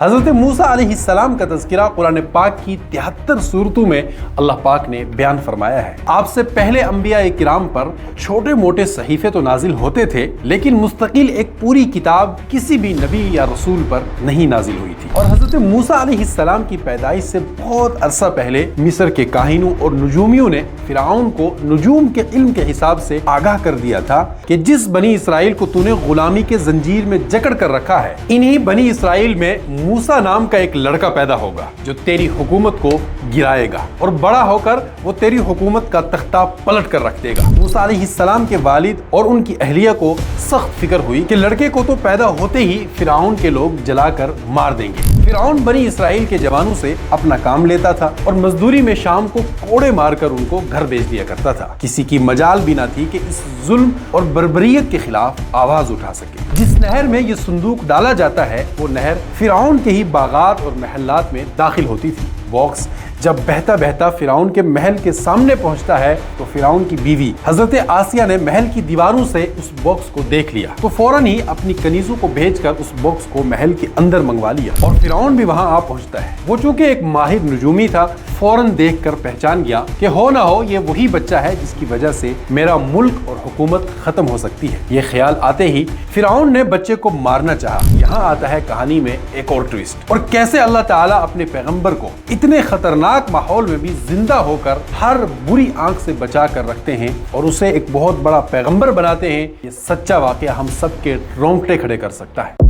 حضرت موسیٰ علیہ السلام کا تذکرہ قرآن پاک کی 73 سورتوں میں اللہ پاک نے بیان فرمایا ہے۔ آپ سے پہلے انبیاء کرام پر چھوٹے موٹے صحیفے تو نازل ہوتے تھے، لیکن مستقل ایک پوری کتاب کسی بھی نبی یا رسول پر نہیں نازل ہوئی تھی۔ اور حضرت موسیٰ علیہ السلام کی پیدائش سے بہت عرصہ پہلے مصر کے کاہنوں اور نجومیوں نے فرعون کو نجوم کے علم کے حساب سے آگاہ کر دیا تھا کہ جس بنی اسرائیل کو تو نے غلامی کے زنجیر میں جکڑ کر رکھا ہے، انہی بنی اسرائیل میں موسیٰ نام کا ایک لڑکا پیدا ہوگا جو تیری حکومت کو گرائے گا اور بڑا ہو کر وہ تیری حکومت کا تختہ پلٹ کر رکھ دے گا۔ موسیٰ علیہ السلام کے والد اور ان کی اہلیہ کو سخت فکر ہوئی کہ لڑکے کو تو پیدا ہوتے ہی فرعون کے لوگ جلا کر مار دیں گے۔ فرعون بنی اسرائیل کے جوانوں سے اپنا کام لیتا تھا اور مزدوری میں شام کو کوڑے مار کر ان کو گھر بھیج دیا کرتا تھا۔ کسی کی مجال بھی نہ تھی کہ اس ظلم اور بربریت کے خلاف آواز اٹھا سکے۔ جس نہر میں یہ صندوق ڈالا جاتا ہے وہ نہر فرعون کے ہی باغات اور محلات میں داخل ہوتی تھی۔ باکس جب بہتا بہتا فرعون کے محل کے سامنے پہنچتا ہے تو فرعون کی بیوی حضرت آسیہ نے محل کی دیواروں سے اس باکس کو دیکھ لیا تو فوراً ہی اپنی کنیزوں کو بھیج کر اس باکس کو محل کے اندر منگوا لیا اور فرعون بھی وہاں آ پہنچتا ہے۔ وہ چونکہ ایک ماہر نجومی تھا، فوراً دیکھ کر پہچان گیا کہ ہو نہ ہو یہ وہی بچہ ہے جس کی وجہ سے میرا ملک اور حکومت ختم ہو سکتی ہے۔ یہ خیال آتے ہی فرعون نے بچے کو مارنا چاہا۔ یہاں آتا ہے کہانی میں ایک اور ٹویسٹ، اور کیسے اللہ تعالیٰ اپنے پیغمبر کو اتنے خطرناک ماحول میں بھی زندہ ہو کر ہر بری آنکھ سے بچا کر رکھتے ہیں اور اسے ایک بہت بڑا پیغمبر بناتے ہیں۔ یہ سچا واقعہ ہم سب کے رونگٹے کھڑے کر سکتا ہے۔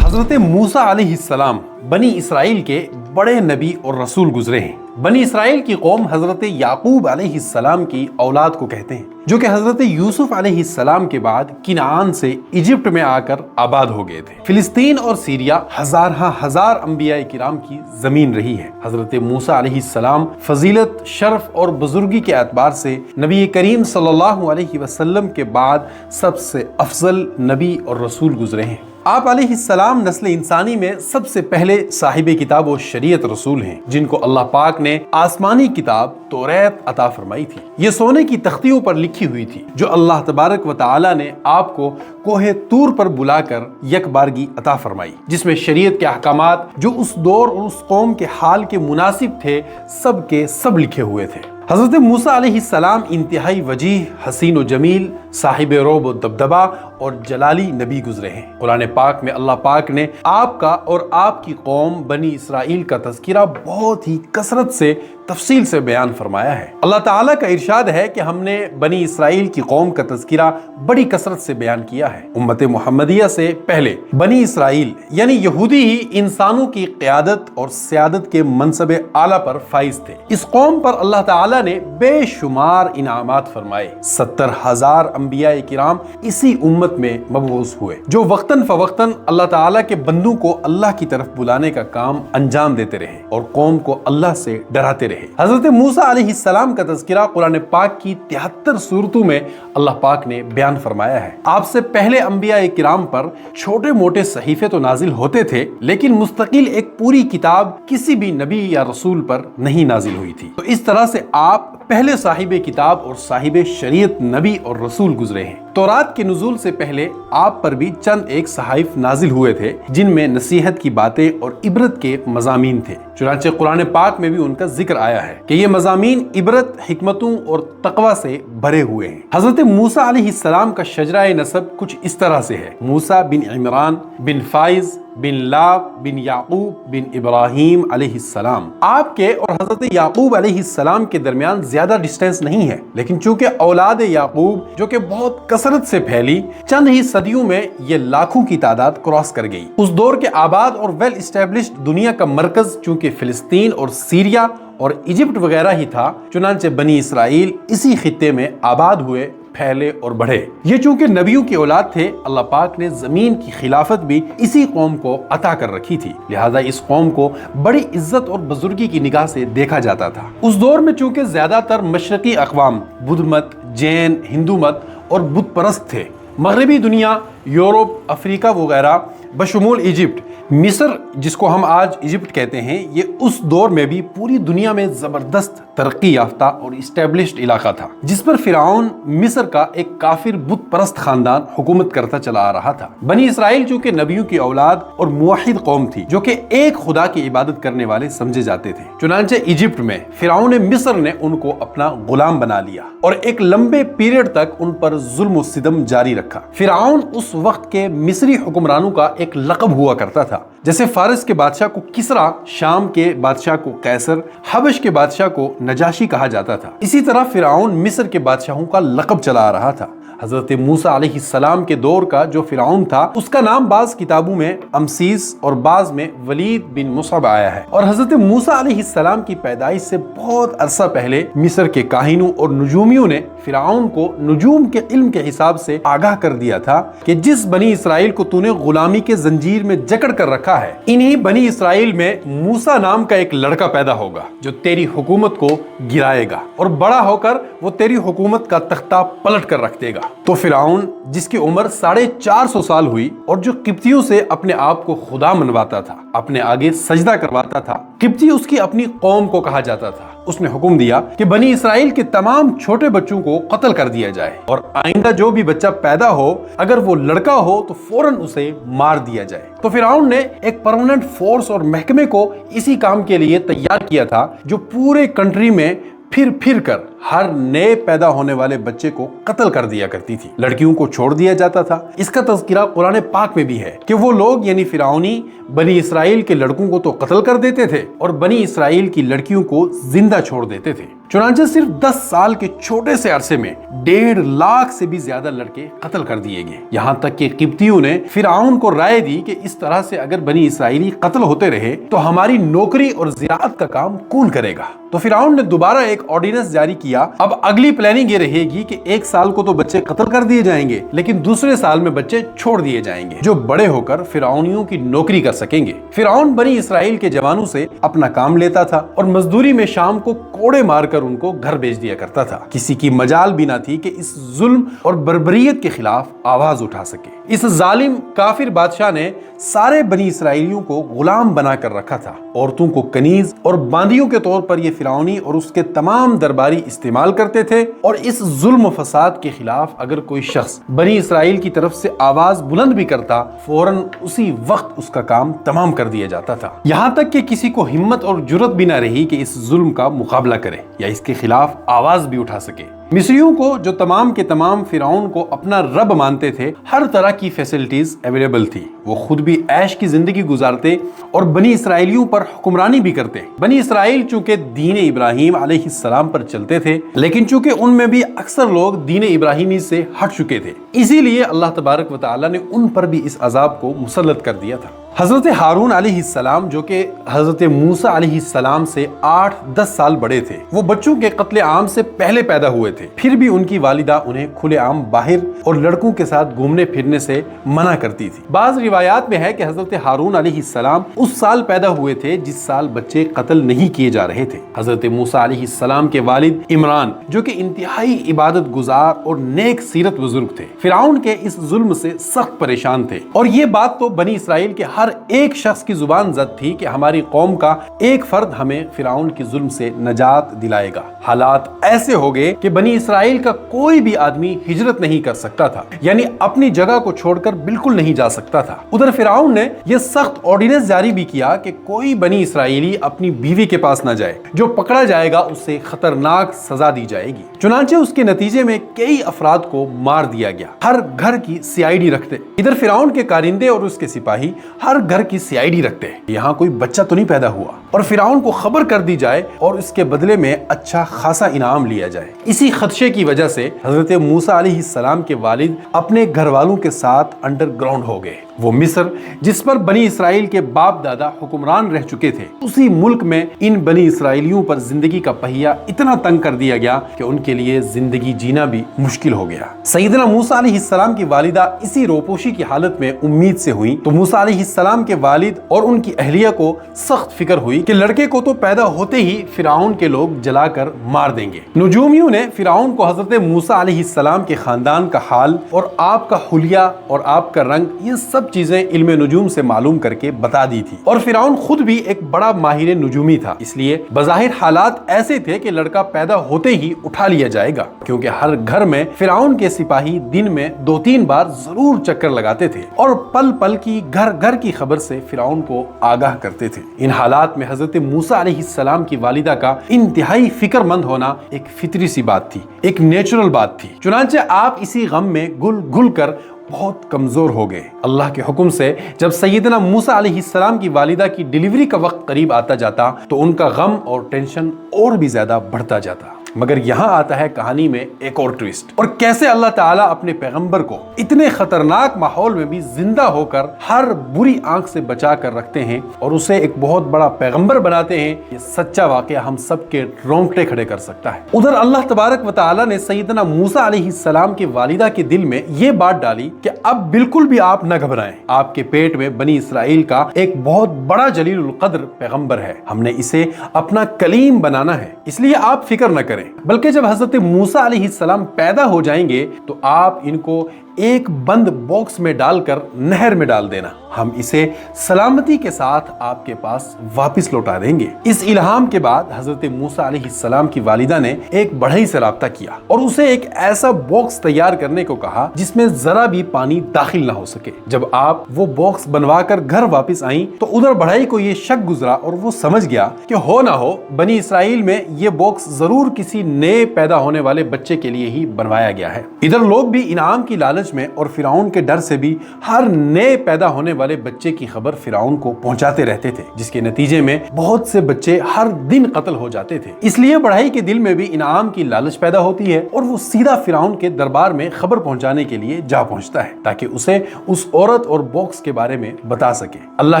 حضرت موسیٰ علیہ السلام بنی اسرائیل کے بڑے نبی اور رسول گزرے ہیں۔ بنی اسرائیل کی قوم حضرت یعقوب علیہ السلام کی اولاد کو کہتے ہیں، جو کہ حضرت یوسف علیہ السلام کے بعد کنعان سے ایجپٹ میں آ کر آباد ہو گئے تھے۔ فلسطین اور سیریا ہزار انبیاء کرام کی زمین رہی ہے۔ حضرت موسیٰ علیہ السلام فضیلت، شرف اور بزرگی کے اعتبار سے نبی کریم صلی اللہ علیہ وسلم کے بعد سب سے افضل نبی اور رسول گزرے ہیں۔ آپ علیہ السلام نسل انسانی میں سب سے پہلے صاحب کتاب و شریعت رسول ہیں، جن کو اللہ پاک نے آسمانی کتاب توریت عطا فرمائی تھی۔ یہ سونے کی تختیوں پر لکھی ہوئی تھی جو اللہ تبارک و تعالی نے آپ کو کوہ طور پر بلا کر یک بارگی عطا فرمائی، جس میں شریعت کے احکامات جو اس دور اور اس قوم کے حال کے مناسب تھے سب کے سب لکھے ہوئے تھے۔ حضرت موسیٰ علیہ السلام انتہائی وجیح، حسین و جمیل، صاحب رعب و دبدبہ اور جلالی نبی گزرے ہیں۔ قرآن پاک میں اللہ پاک نے آپ کا اور آپ کی قوم بنی اسرائیل کا تذکرہ بہت ہی کثرت سے تفصیل سے بیان فرمایا ہے۔ اللہ تعالیٰ کا ارشاد ہے کہ ہم نے بنی اسرائیل کی قوم کا تذکرہ بڑی کثرت سے بیان کیا ہے۔ امت محمدیہ سے پہلے بنی اسرائیل یعنی یہودی ہی انسانوں کی قیادت اور سیادت کے منصب اعلیٰ پر فائز تھے۔ اس قوم پر اللہ تعالیٰ نے بے شمار انعامات فرمائے۔ 70,000 انبیاء کرام اسی امت میں مبعوث ہوئے جو وقتاً فوقتاً اللہ تعالیٰ کے بندوں کو اللہ کی طرف بلانے کا کام انجام دیتے رہے اور قوم کو اللہ سے ڈراتے رہے۔ حضرت موسیٰ علیہ السلام کا تذکرہ قرآن پاک کی 73 سورتوں میں اللہ پاک نے بیان فرمایا ہے۔ آپ سے پہلے انبیاء کرام پر چھوٹے موٹے صحیفے تو نازل ہوتے تھے، لیکن مستقل ایک پوری کتاب کسی بھی نبی یا رسول پر نہیں نازل ہوئی تھی۔ تو اس طرح سے آپ پہلے صاحب کتاب اور صاحب شریعت نبی اور رسول گزرے ہیں۔ تورات کے نزول سے پہلے آپ پر بھی چند ایک صحائف نازل ہوئے تھے جن میں نصیحت کی باتیں اور عبرت کے مضامین تھے۔ چنانچہ قرآن پاک میں بھی ان کا ذکر آیا ہے کہ یہ مضامین عبرت، حکمتوں اور تقوی سے بھرے ہوئے ہیں۔ حضرت موسیٰ علیہ السلام کا شجرہ نسب کچھ اس طرح سے ہے: موسیٰ بن عمران بن فائز بن لاب بن یعقوب بن ابراہیم علیہ السلام۔ آپ کے اور حضرت یعقوب علیہ السلام کے درمیان زیادہ ڈسٹینس نہیں ہے، لیکن چونکہ اولاد یعقوب جو کہ بہت کثرت سے پھیلی، چند ہی صدیوں میں یہ لاکھوں کی تعداد کراس کر گئی۔ اس دور کے آباد اور ویل اسٹیبلشڈ دنیا کا مرکز چونکہ فلسطین اور سیریا اور ایجپٹ وغیرہ ہی تھا، چنانچہ بنی اسرائیل اسی خطے میں آباد ہوئے، پھیلے اور بڑھے۔ یہ چونکہ نبیوں کی اولاد تھے، اللہ پاک نے زمین کی خلافت بھی اسی قوم کو عطا کر رکھی تھی، لہذا اس قوم کو بڑی عزت اور بزرگی کی نگاہ سے دیکھا جاتا تھا۔ اس دور میں چونکہ زیادہ تر مشرقی اقوام بدھ مت، جین، ہندو مت اور بت پرست تھے، مغربی دنیا، یورپ، افریقہ وغیرہ बशमूल इजिप्ट। मिस्र, जिसको हम आज इजिप्ट कहते हैं, ये उस दौर में भी पूरी दुनिया में जबरदस्त तरक्की याफ्ता और इस्टेब्लिश्ड इलाका था, जिस पर फिरौन मिस्र का एक काफिर बुत परस्त खानदान हुकूमत करता चला आ रहा था। बनी इसराइल चूंकि नबियों की औलाद और मुवाहिद कौम थी, जो कि एक खुदा की इबादत करने वाले समझे जाते थे, चुनांचे इजिप्ट में फिरौन मिस्र ने उनको अपना गुलाम बना लिया और एक लंबे पीरियड तक उन पर जुल्म सितम जारी रखा। फिरौन उस वक्त के मिस्री हुक्मरानों का एक लक़ब हुआ करता था, जैसे फारस के बादशाह को किसरा, शाम के बादशाह को कैसर, हबश के बादशाह को नजाशी कहा जाता था। इसी तरह फिरौन मिस्र के बादशाहों का लक़ब चला आ रहा था। हजरत मूसा अलैहिस्सलाम के दौर का जो फिरौन था, उसका नाम बाज किताबों में अमसीस और बाज में वलीद बिन मुसअब आया है। और हजरत मूसा अलैहिस्सलाम की पैदाइश से बहुत अरसा पहले मिस्र के काहिनों और नजूमियों ने फिरौन को नजूम के इल्म के हिसाब से आगाह कर दिया था कि जिस बनी इसराइल को तूने गुलामी के जंजीर में जकड़ कर रखा है, इन्हीं बनी इसराइल में मूसा नाम का एक लड़का पैदा होगा जो तेरी हुकूमत को गिराएगा और बड़ा होकर वो तेरी हुकूमत का तख्ता पलट कर रख देगा। तो फिरौन, जिसकी उम्र 450 साल हुई और जो किप्तियों से अपने आप को खुदा मनवाता था, अपने आगे सजदा करवाता था, किप्ती उसकी अपनी कौम को कहा जाता था, उसने हुक्म दिया कि बनी इसराइल के तमाम छोटे बच्चों को कत्ल कर दिया जाए और आइंदा जो भी बच्चा पैदा हो, अगर वो लड़का हो तो फौरन उसे मार दिया जाए। तो फिरौन ने एक परमानेंट फोर्स और महकमे को इसी काम के लिए तैयार किया था, जो पूरे कंट्री में फिर कर हर नए पैदा होने वाले बच्चे को कत्ल कर दिया करती थी। लड़कियों को छोड़ दिया जाता था। इसका तज़किरा कुरान पाक में भी है कि वो लोग यानी फिरौनी बनी इसराइल के लड़कों को तो कत्ल कर देते थे और बनी इसराइल की लड़कियों को जिंदा छोड़ देते थे। चुनांचे सिर्फ 10 साल के छोटे से अरसे में 1.5 लाख से भी ज्यादा लड़के कत्ल कर दिए गए। यहाँ तक कि किप्तियों ने फिरौन को राय दी कि इस तरह से अगर बनी इसराइली कत्ल होते रहे तो हमारी नौकरी और ज़िराअत का काम कौन करेगा। तो फिरौन ने दोबारा एक ऑर्डिनेंस जारी किया। अब अगली प्लानिंग ये रहेगी कि 1 साल को तो बच्चे कत्ल कर दिए जाएंगे, लेकिन दूसरे साल में बच्चे छोड़ दिए जाएंगे जो बड़े होकर फिरौनियों की नौकरी कर सकेंगे। फिरौन बनी इसराइल के जवानों से अपना काम लेता था और मजदूरी में शाम को कोड़े मारकर उनको घर भेज दिया करता था। किसी की मजाल भी ना थी कि इस जुल्म और बर्बरियत के खिलाफ आवाज उठा सके। इस जालिम काफिर बादशाह ने सारे बनी इसराइलियों को गुलाम बना कर रखा था। औरतों को कनीज और बांदियों के तौर पर ये फिरौनी और उसके तमाम दरबारी इस्तेमाल करते थे और इस जुल्म फसाद के खिलाफ अगर कोई शख्स बनी इसराइल की तरफ से आवाज बुलंद भी करता, फौरन उसी वक्त उसका काम तमाम कर दिया जाता था। यहाँ तक कि किसी को हिम्मत और जुर्रत भी ना रही कि इस जुल्म का मुकाबला करे या इसके खिलाफ आवाज भी उठा सके। मिस्रियों को, जो तमाम के तमाम फिरौन को अपना रब मानते थे, हर तरह की फैसिलिटीज अवेलेबल थी। वो खुद भी ऐश की जिंदगी गुजारते और बनी इसराइलियों पर हुक्मरानी भी करते। बनी इसराइल चूंकि दीन इब्राहिम अलैहिस्सलाम पर चलते थे, लेकिन चूंकि उनमें भी अक्सर लोग दीन इब्राहिमी से हट चुके थे, इसीलिए अल्लाह तबारक व तआला ने उन पर भी इस अजाब को मुसल्लत कर दिया था। हजरत हारून अलैहिस्सलाम, जो कि हजरत मूसा अलैहिस्सलाम से 8-10 साल बड़े थे, वो बच्चों के कत्ले आम से पहले पैदा हुए थे। फिर भी उनकी वालिदा उन्हें खुले आम बाहर और लड़कों के साथ घूमने फिरने से मना करती थी। बाज रिवायात में है कि हजरत हारून अलैहिस्सलाम उस साल पैदा हुए थे जिस साल बच्चे कत्ल नहीं किए जा रहे थे। हजरत मूसा अलैहिस्सलाम के वालिद इमरान, जो कि इंतहाई इबादत गुजार और नेक सीरत बुजुर्ग थे, फिरौन के इस जुल्म से सख्त परेशान थे। और ये बात तो बनी इसराइल के हर एक शख्स की जुबान जद थी कि हमारी कौम का एक फर्द हमें फिरौन की जुल्म से नजात दिलाएगा। हालात ऐसे हो गए कि बनी इसराइल का कोई भी आदमी हिजरत नहीं कर सकता था, यानी अपनी जगह को छोड़कर बिल्कुल नहीं जा सकता था। उधर फिरौन ने यह सख्त ऑर्डिनेंस जारी भी किया कि कोई बनी इसराइली अपनी बीवी के पास न जाए, जो पकड़ा जाएगा उसे खतरनाक सजा दी जाएगी। चुनांचे उसके नतीजे में कई अफराद को मार दिया गया। हर घर की CID रखते। इधर फिरौन के कारिंदे और उसके सिपाही हर घर की CID रखते हैं, यहाँ कोई बच्चा तो नहीं पैदा हुआ, और फिरौन को खबर कर दी जाए और इसके बदले में अच्छा खासा इनाम लिया जाए। इसी खदशे की वजह से हजरत मूसा अलैहिस्सलाम के वालिद अपने घर वालों के साथ अंडरग्राउंड हो गए। वो मिस्र, जिस पर बनी इसराइल के बाप दादा हुक्मरान रह चुके थे, उसी मुल्क में इन बनी इसराइलियों पर जिंदगी का पहिया इतना तंग कर दिया गया कि उनके लिए जिंदगी जीना भी मुश्किल हो गया। सैयदना मूसा अलैहिस्सलाम की वालिदा इसी रोपोशी की हालत में उम्मीद से हुई तो मूसा अलैहिस्सलाम के वालिद और उनकी अहलिया को सख्त फिक्र हुई कि लड़के को तो पैदा होते ही फिरौन के लोग जलाकर मार देंगे। नजूमियों ने फिरौन को हजरत मूसा अलैहिस्सलाम के खानदान का हाल और आपका हुलिया और आपका रंग, ये सब सब चीजें इल्म नजूम से मालूम करके बता दी थी। और फिरौन खुद भी एक बड़ा माहिर नजूमी था, इसलिए बज़ाहिर हालात ऐसे थे कि लड़का पैदा होते ही उठा लिया जाएगा, क्योंकि हर घर में फिरौन के सिपाही दिन में 2-3 बार जरूर चक्कर लगाते थे और पल पल की घर घर की खबर से फिरौन को आगाह करते थे। इन हालात में हजरत मूसा अलैहिस्सलाम की वालिदा का इंतहाई फिक्रमंद होना एक फितरी सी बात थी, एक नेचुरल बात थी। चुनांचे आप इसी गम में घुल घुल कर बहुत कमजोर हो गए। अल्लाह के हुक्म से जब सैयदना मूसा अलैहिस्सलाम की वालिदा की डिलीवरी का वक्त करीब आता जाता तो उनका गम और टेंशन और भी ज्यादा बढ़ता जाता। मगर यहाँ आता है कहानी में एक और ट्विस्ट, और कैसे अल्लाह ताला अपने पैगंबर को इतने खतरनाक माहौल में भी जिंदा होकर हर बुरी आंख से बचा कर रखते हैं और उसे एक बहुत बड़ा पैगंबर बनाते हैं। ये सच्चा वाकया हम सब के रोंगटे खड़े कर सकता है। उधर अल्लाह तबारक व तआला ने सैयदना मूसा अलैहिस्सलाम के वालिदा के दिल में ये बात डाली कि अब बिल्कुल भी आप न घबराएं, आपके पेट में बनी इसराइल का एक बहुत बड़ा जलीलुल कद्र पैगंबर है, हमने इसे अपना कलीम बनाना है, इसलिए आप फिक्र न करें। बल्कि जब हजरत मूसा अलैहिस्सलाम पैदा हो जाएंगे तो आप इनको एक बंद बॉक्स में डालकर नहर में डाल देना, हम इसे सलामती के साथ आपके पास वापस लौटा देंगे। इस इल्हाम के बाद हजरत मूसा अलैहिस्सलाम की वालिदा ने एक बढ़ई से राब्ता किया और उसे एक ऐसा बॉक्स तैयार करने को कहा जिसमें जरा भी पानी दाखिल ना हो सके। जब आप वो बॉक्स बनवाकर घर वापस आई तो उधर बढ़ई को ये शक गुजरा और वो समझ गया कि हो ना हो बनी इसराइल में ये बॉक्स जरूर किसी नए पैदा होने वाले बच्चे के लिए ही बनवाया गया है। इधर लोग भी इनाम की लालच में और फिरौन के डर से भी हर नए पैदा होने वाले बच्चे की खबर फिरौन को पहुंचाते रहते थे, जिसके नतीजे में बहुत से बच्चे हर दिन कत्ल हो जाते थे। इसलिए बढ़ई के दिल में भी इनाम की लालच पैदा होती है और वो सीधा फिरौन के दरबार में खबर पहुंचाने के लिए जा पहुंचता है ताकि उसे उस औरत और बॉक्स के बारे में बता सके। अल्लाह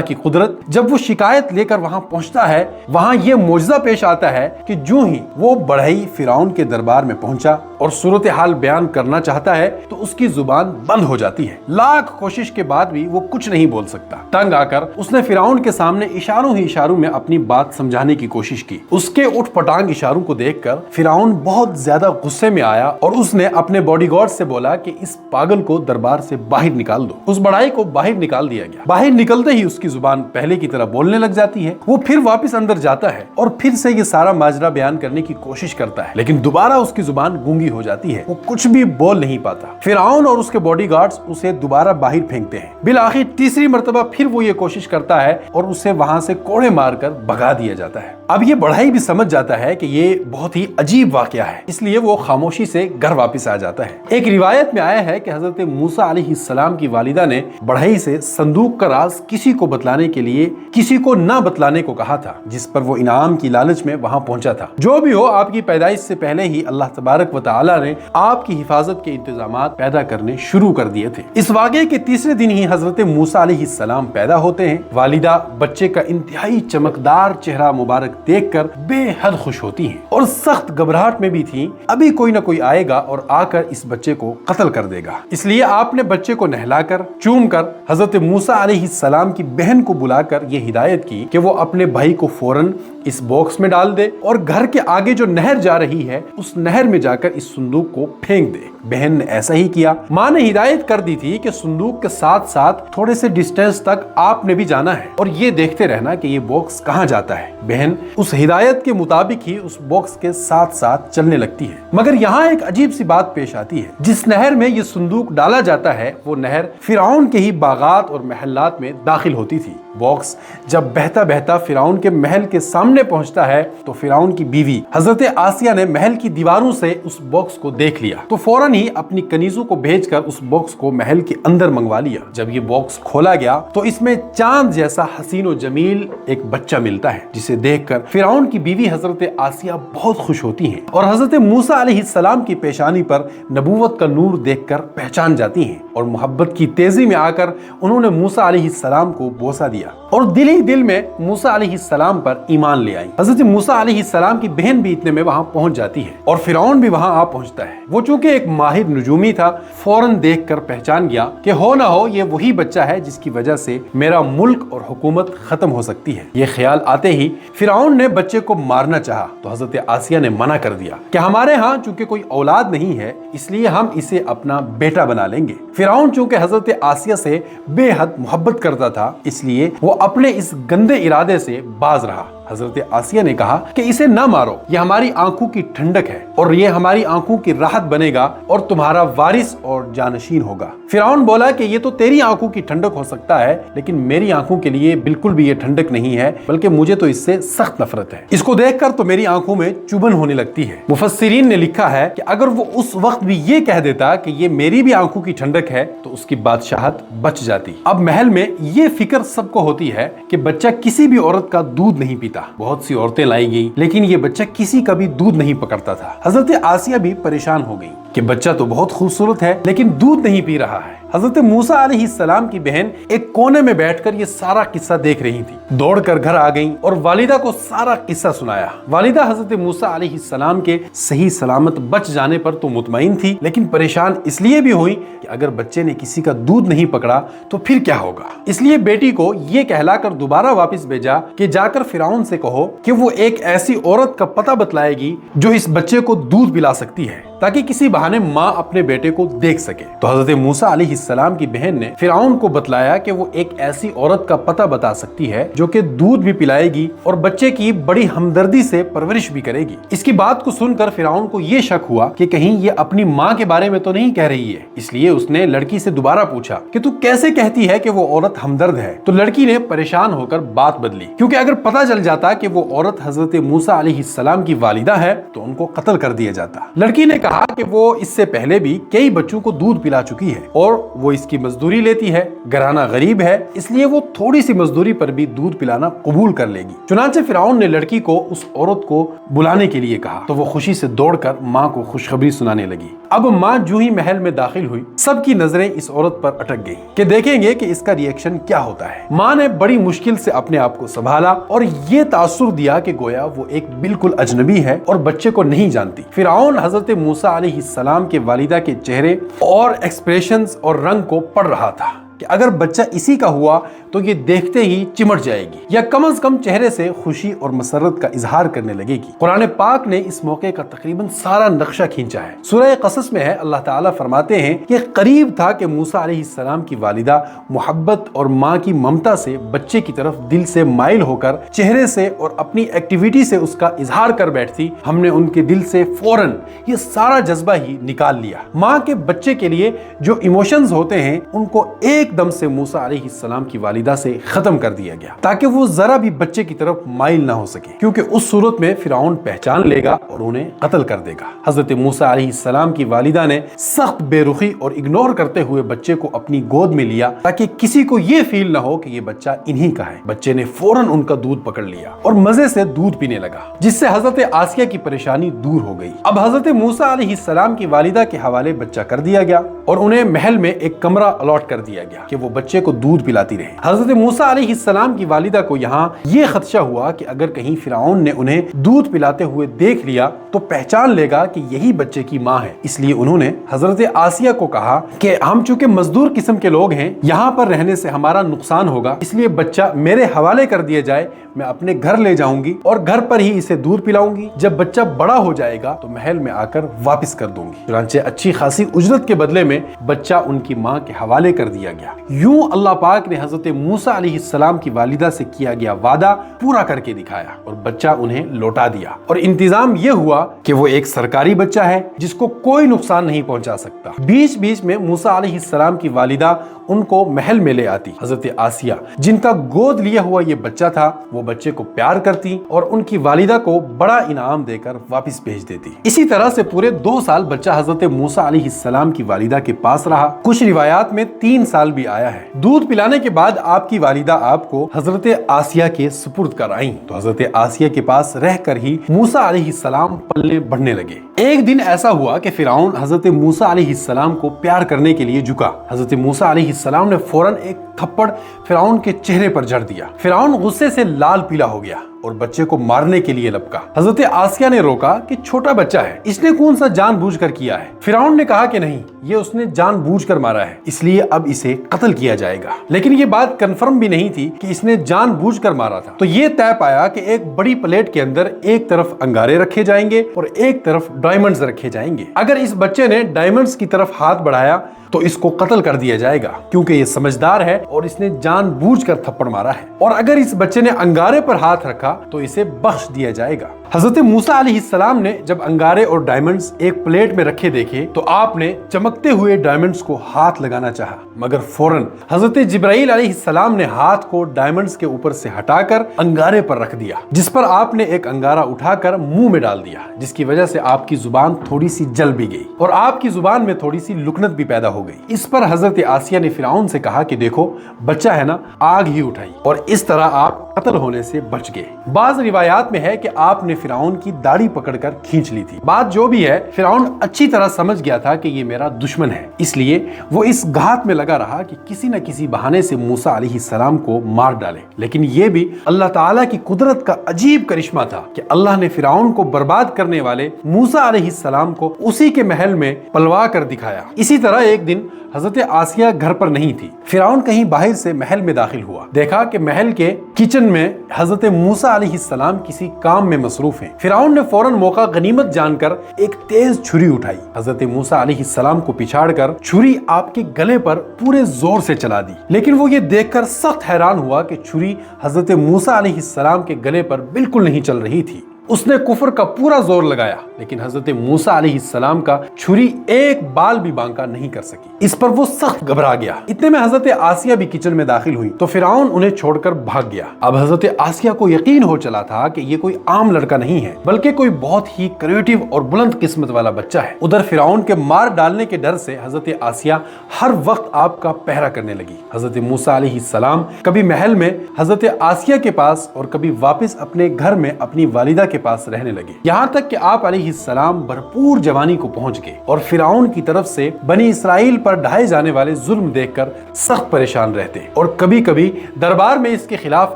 की कुदरत, जब वो शिकायत लेकर वहां पहुंचता है वहां ये मौजज़ा पेश आता है कि जो ही वो बढ़ई फिरौन के दरबार में पहुंचा और सूरत हाल बयान करना चाहता है तो उसकी जुबान बंद हो जाती है। लाख कोशिश के बाद भी वो कुछ नहीं बोल सकता। तंग आकर उसने फिरौन के सामने इशारों ही इशारों में अपनी बात समझाने की कोशिश की। उसके उठपटांग इशारों को देखकर फिरौन बहुत ज्यादा गुस्से में आया और उसने अपने बॉडीगार्ड से बोला कि इस पागल को दरबार से बाहर निकाल दो। उस बढ़ई को बाहर निकाल दिया गया। बाहर निकलते ही उसकी जुबान पहले की तरह बोलने लग जाती है। वो फिर वापस अंदर जाता है और फिर से ये सारा माजरा बयान करने की कोशिश करता है, लेकिन दोबारा उसकी जुबान गूंगी हो जाती है। वो कुछ भी बोल नहीं पाता। फिरौन और उसके बॉडीगार्ड्स उसे दोबारा बाहर फेंकते हैं। बिलाखिर तीसरी मर्तबा फिर वो ये कोशिश करता है और उसे वहां से कोड़े मारकर भगा दिया जाता है। अब ये बढ़ई भी समझ जाता है कि ये बहुत ही अजीब वाकया है, इसलिए वो खामोशी से घर वापस आ जाता है। एक रिवायत में आया है कि हजरत मूसा अलैहिस्सलाम की वालिदा ने बढ़ई से संदूक का राज किसी को बतलाने के लिए किसी को ना बतलाने को कहा था, जिस पर वो इनाम की लालच में वहां पहुंचा था। जो भी हो, आपकी पैदाइश से पहले ही अल्लाह तबारक व तआला ने आपकी हिफाजत के इंतजामात पैदा करने शुरू कर दिए थे। इस वाक़े के तीसरे दिन ही हजरत मूसा अलैहिस्सलाम पैदा होते हैं। वालिदा बच्चे का इंतहाई चमकदार चेहरा मुबारक देखकर बेहद खुश होती हैं और सख्त घबराहट में भी थी, अभी कोई ना कोई आएगा और आकर इस बच्चे को कत्ल कर देगा। इसलिए आपने बच्चे को नहलाकर चूमकर हजरत मूसा अलैहिस्सलाम की बहन को बुलाकर ये हिदायत की कि वो अपने भाई को फौरन इस बॉक्स में डाल दे और घर के आगे जो नहर जा रही है उस नहर में जाकर इस संदूक को फेंक दे। बहन ने ऐसा ही किया। माँ ने हिदायत कर दी थी कि संदूक के साथ साथ थोड़े से डिस्टेंस तक आपने भी जाना है और ये देखते रहना कि ये बॉक्स कहाँ जाता है। बहन उस हिदायत के मुताबिक ही उस बॉक्स के साथ साथ चलने लगती है। मगर यहाँ एक अजीब सी बात पेश आती है। जिस नहर में ये संदूक डाला जाता है वो नहर फिरौन के ही बागात और महलात में दाखिल होती थी। बॉक्स जब बहता बहता फिरौन के महल के सामने पहुंचता है तो फिरौन की बीवी हजरत आसिया ने महल की दीवारों से उस बॉक्स को देख लिया तो फौरन ही अपनी कनीजों को भेजकर उस बॉक्स को महल के अंदर मंगवा लिया। जब ये बॉक्स खोला गया तो इसमें चांद जैसा हसीन और जमील एक बच्चा मिलता है, जिसे देखकर फिरौन की बीवी हजरत आसिया बहुत खुश होती हैं और हजरत मूसा अलैहिस्सलाम की पेशानी पर नबूवत का नूर देखकर पहचान जाती हैं और मोहब्बत की तेजी में आकर उन्होंने मूसा अलैहिस्सलाम को बोसा दिया और दिल ही दिल में मूसा अलैहिस्सलाम पर ईमान ले आई। हजरत मूसा अलैहिस्सलाम की बहन भी इतने में वहां पहुंच जाती है और फिरौन भी वहां आ पहुंचता है। वो चूंकि एक माहिर नजूमी था, फौरन देखकर पहचान गया कि हो ना हो ये वही बच्चा है जिसकी वजह से मेरा मुल्क और हुकूमत खत्म हो सकती है। ये ख्याल आते ही फिरौन ने बच्चे को मारना चाहा तो हजरत आसिया ने मना कर दिया कि हमारे यहाँ चूंकि कोई औलाद नहीं है इसलिए हम इसे अपना बेटा बना लेंगे। फिरौन चूंकि हजरत आसिया से बेहद मोहब्बत करता था इसलिए वो अपने इस गंदे इरादे से बाज रहा। हजरत आसिया ने कहा कि इसे न मारो, ये हमारी आंखों की ठंडक है और ये हमारी आंखों की राहत बनेगा और तुम्हारा वारिस और जानशीन होगा। फिरौन बोला कि ये तो तेरी आंखों की ठंडक हो सकता है लेकिन मेरी आंखों के लिए बिल्कुल भी ये ठंडक नहीं है, बल्कि मुझे तो इससे सख्त नफरत है। इसको देखकर तो मेरी आंखों में चुभन होने लगती है। मुफस्सिरीन ने लिखा है कि अगर वो उस वक्त भी ये कह देता कि ये मेरी भी आंखों की ठंडक है तो उसकी बादशाहत बच जाती। अब महल में ये फिक्र सबको होती है कि बच्चा किसी भी औरत का दूध नहीं पीता। बहुत सी औरतें लाई गई लेकिन ये बच्चा किसी का भी दूध नहीं पकड़ता था। हजरत आसिया भी परेशान हो गई कि बच्चा तो बहुत खूबसूरत है लेकिन दूध नहीं पी रहा है। हजरत मूसा अलैहिस्सलाम की बहन एक कोने में बैठकर ये सारा किस्सा देख रही थी। दौड़कर घर आ गई और वालिदा को सारा किस्सा सुनाया। वालिदा हजरत मूसा अलैहिस्सलाम के सही सलामत बच जाने पर तो मुतमईन थी लेकिन परेशान इसलिए भी हुई कि अगर बच्चे ने किसी का दूध नहीं पकड़ा तो फिर क्या होगा। इसलिए बेटी को ये कहलाकर दोबारा वापस भेजा कि जाकर फिरौन से कहो कि वो एक ऐसी औरत का पता बतलाएगी जो इस बच्चे को दूध पिला सकती है ताकि किसी बहाने माँ अपने बेटे को देख सके। तो हजरत मूसा अलैहिस्सलाम की बहन ने फिरौन को बतलाया कि वो एक ऐसी औरत का पता बता सकती है जो कि दूध भी पिलाएगी और बच्चे की बड़ी हमदर्दी से परवरिश भी करेगी। इसकी बात को सुनकर फिरौन को ये शक हुआ कि कहीं ये अपनी माँ के बारे में तो नहीं कह रही है। इसलिए उसने लड़की से दोबारा पूछा कि तू कैसे कहती है कि वो औरत हमदर्द है। तो लड़की ने परेशान होकर बात बदली, क्योंकि अगर पता चल जाता कि वो औरत हजरत मूसा अलैहिस्सलाम की वालिदा है तो उनको कत्ल कर दिया जाता। लड़की ने कहा कि वो इससे पहले भी कई बच्चों को दूध पिला चुकी है और वो इसकी मजदूरी लेती है। घराना गरीब है इसलिए वो थोड़ी सी मजदूरी पर भी दूध पिलाना कबूल कर लेगी। चुनांचे फिरौन ने लड़की को उस औरत को बुलाने के लिए कहा तो वो खुशी से दौड़कर माँ को खुशखबरी सुनाने लगी। अब माँ जो ही महल में दाखिल हुई सबकी नजरें इस औरत पर अटक गई कि देखेंगे कि इसका रिएक्शन क्या होता है। माँ ने बड़ी मुश्किल से अपने आप को संभाला और ये तासुर दिया कि गोया वो एक बिल्कुल अजनबी है और बच्चे को नहीं जानती। फिरौन हजरत मूसा अलैहिस्सलाम के वालिदा के चेहरे और एक्सप्रेशंस और रंग को पढ़ रहा था कि अगर बच्चा इसी का हुआ तो ये देखते ही चिमट जाएगी या कम से कम चेहरे से खुशी और मसरत का इजहार करने लगेगी। कुरान पाक ने इस मौके का तकरीबन सारा नक्शा खींचा है। सूरह क़सस में है, अल्लाह ताला फरमाते हैं कि करीब था कि मूसा अलैहिस्सलाम की वालिदा मोहब्बत और माँ की ममता से बच्चे की तरफ दिल से माइल होकर चेहरे से और अपनी एक्टिविटी से उसका इजहार कर बैठती। हमने उनके दिल से फौरन ये सारा जज्बा ही निकाल लिया। माँ के बच्चे के लिए जो इमोशंस होते हैं उनको एकदम से मूसा अलैहिस्सलाम की वालिदा से खत्म कर दिया गया ताकि वो जरा भी बच्चे की तरफ माइल ना हो सके, क्योंकि उस सूरत में फिरौन पहचान लेगा और उन्हें कत्ल कर देगा। हजरत मूसा अलैहिस्सलाम की वालिदा ने सख्त बेरुखी और इग्नोर करते हुए बच्चे को अपनी गोद में लिया ताकि किसी को ये फील ना हो कि ये बच्चा इन्हीं का है। बच्चे ने फौरन उनका दूध पकड़ लिया और मजे से दूध पीने लगा, जिससे हजरत आसिया की परेशानी दूर हो गई। अब हजरत मूसा अलैहिस्सलाम की वालिदा के हवाले बच्चा कर दिया गया और उन्हें महल में एक कमरा अलॉट कर दिया गया कि वो बच्चे को दूध पिलाती रहे। हजरत मूसा अलैहिस्सलाम की वालिदा को यहाँ ये खदशा हुआ कि अगर कहीं फिरौन ने उन्हें दूध पिलाते हुए देख लिया तो पहचान लेगा कि यही बच्चे की माँ है। इसलिए उन्होंने हजरत आसिया को कहा कि हम चूंकि मजदूर किस्म के लोग हैं, यहाँ पर रहने से हमारा नुकसान होगा, इसलिए बच्चा मेरे हवाले कर दिया जाए। मैं अपने घर ले जाऊंगी और घर पर ही इसे दूध पिलाऊंगी। जब बच्चा बड़ा हो जाएगा तो महल में आकर वापस कर दूंगी। चुनांचे अच्छी खासी उजरत के बदले में बच्चा उनकी माँ के हवाले कर दिया गया। यूं अल्लाह पाक ने हजरत मूसा अलैहिस्सलाम की वालिदा से किया गया वादा पूरा करके दिखाया और बच्चा उन्हें लौटा दिया। और इंतजाम ये हुआ कि वो एक सरकारी बच्चा है जिसको कोई नुकसान नहीं पहुंचा सकता। बीच बीच में मूसा अलैहिस्सलाम की वालिदा उनको महल में ले आती। हजरत आसिया जिनका गोद लिया हुआ ये बच्चा था वो बच्चे को प्यार करती और उनकी वालिदा को बड़ा इनाम देकर वापस भेज देती। इसी तरह से पूरे 2 साल बच्चा हजरत मूसा अलैहिस्सलाम की वालिदा के पास रहा। कुछ रिवायात में 3 साल भी आया है। दूध पिलाने के बाद आपकी वालिदा आपको हजरत आसिया के सुपुर्द कर आई तो हजरत आसिया के पास रहकर ही मूसा अलैहिस्सलाम पलने बढ़ने लगे। एक दिन ऐसा हुआ कि फिरौन हजरत मूसा अलैहिस्सलाम को प्यार करने के लिए झुका। हजरत मूसा अलैहिस्सलाम ने फौरन एक थप्पड़ फिरौन के चेहरे पर जड़ दिया। फिरौन गुस्से से लाल पीला हो गया اور بچے کو مارنے کے لیے لپکا۔ حضرت آسیہ نے روکا کہ چھوٹا بچہ ہے، اس نے کون سا جان بوجھ کر کیا ہے؟ فرعون نے کہا کہ نہیں، یہ اس نے جان بوجھ کر مارا ہے، اس لیے اب اسے قتل کیا جائے گا۔ لیکن یہ بات کنفرم بھی نہیں تھی کہ اس نے جان بوجھ کر مارا تھا۔ تو یہ طے پایا کہ ایک بڑی پلیٹ کے اندر ایک طرف انگارے رکھے جائیں گے اور ایک طرف ڈائمنڈز رکھے جائیں گے۔ اگر اس بچے نے ڈائمنڈز کی طرف ہاتھ بڑھایا تو اس کو قتل کر دیا جائے گا، کیونکہ یہ سمجھدار ہے اور اس نے جان بوجھ کر تھپڑ مارا ہے۔ اور اگر اس بچے نے انگارے پر ہاتھ رکھا تو اسے بخش دیا جائے گا۔ حضرت موسیٰ علیہ السلام نے جب انگارے اور ڈائمنڈز ایک پلیٹ میں رکھے دیکھے تو آپ نے چمکتے ہوئے ڈائمنڈز کو ہاتھ لگانا چاہا، مگر فوراً حضرت جبرائیل علیہ السلام نے ہاتھ کو ڈائمنڈز کے اوپر سے ہٹا کر انگارے پر رکھ دیا، جس پر آپ نے ایک انگارہ اٹھا کر منہ میں ڈال دیا، جس کی وجہ سے آپ کی زبان تھوڑی سی جل بھی گئی اور آپ کی زبان میں تھوڑی سی لکنت بھی پیدا ہو گئی۔ اس پر حضرت آسیہ نے فرعون سے کہا کہ دیکھو بچہ ہے نا، آگ ہی اٹھائی، اور اس طرح آپ قتل ہونے سے بچ گئے۔ بعض روایات میں ہے کہ آپ نے فرعون کی داڑھی پکڑ کر کھینچ لی تھی۔ بات جو بھی ہے، فرعون اچھی طرح سمجھ گیا تھا کہ یہ میرا دشمن ہے، اس لیے وہ اس گھات میں لگا رہا کہ کسی نہ کسی بہانے سے موسیٰ علیہ السلام کو مار ڈالے۔ لیکن یہ بھی اللہ تعالیٰ کی قدرت کا عجیب کرشمہ تھا کہ اللہ نے فرعون کو برباد کرنے والے موسیٰ علیہ السلام کو اسی کے محل میں پلوا کر دکھایا۔ اسی طرح ایک دن حضرت آسیہ گھر پر نہیں تھی، فرعون کہیں باہر سے محل میں داخل ہوا، دیکھا کہ محل کے کچن میں حضرت موسیٰ علیہ السلام کسی کام میں مصروف ہیں۔ فرعون نے فوراً موقع غنیمت جان کر ایک تیز چھری اٹھائی، حضرت موسیٰ علیہ السلام کو پچھاڑ کر چھری آپ کے گلے پر پورے زور سے چلا دی۔ لیکن وہ یہ دیکھ کر سخت حیران ہوا کہ چھری حضرت موسیٰ علیہ السلام کے گلے پر بالکل نہیں چل رہی تھی۔ اس نے کفر کا پورا زور لگایا، لیکن حضرت موسیٰ علیہ السلام کا چھری ایک بال بھی بانکا نہیں کر سکی۔ اس پر وہ سخت گھبرا گیا۔ اتنے میں حضرت آسیہ بھی کچن میں داخل ہوئی تو فرعون انہیں چھوڑ کر بھاگ گیا۔ اب حضرت آسیہ کو یقین ہو چلا تھا کہ یہ کوئی عام لڑکا نہیں ہے، بلکہ کوئی بہت ہی کریٹیو اور بلند قسمت والا بچہ ہے۔ ادھر فرعون کے مار ڈالنے کے ڈر سے حضرت آسیہ ہر وقت آپ کا پہرا کرنے لگی۔ حضرت موسیٰ علیہ السلام کبھی محل میں حضرت آسیہ کے پاس اور کبھی واپس اپنے گھر میں اپنی والدہ کے پاس رہنے لگے، یہاں تک کہ آپ علیہ السلام بھرپور جوانی کو پہنچ گئے اور فرعون کی طرف سے بنی اسرائیل پر ڈھائے جانے والے ظلم دیکھ کر سخت پریشان رہتے اور کبھی کبھی دربار میں اس کے خلاف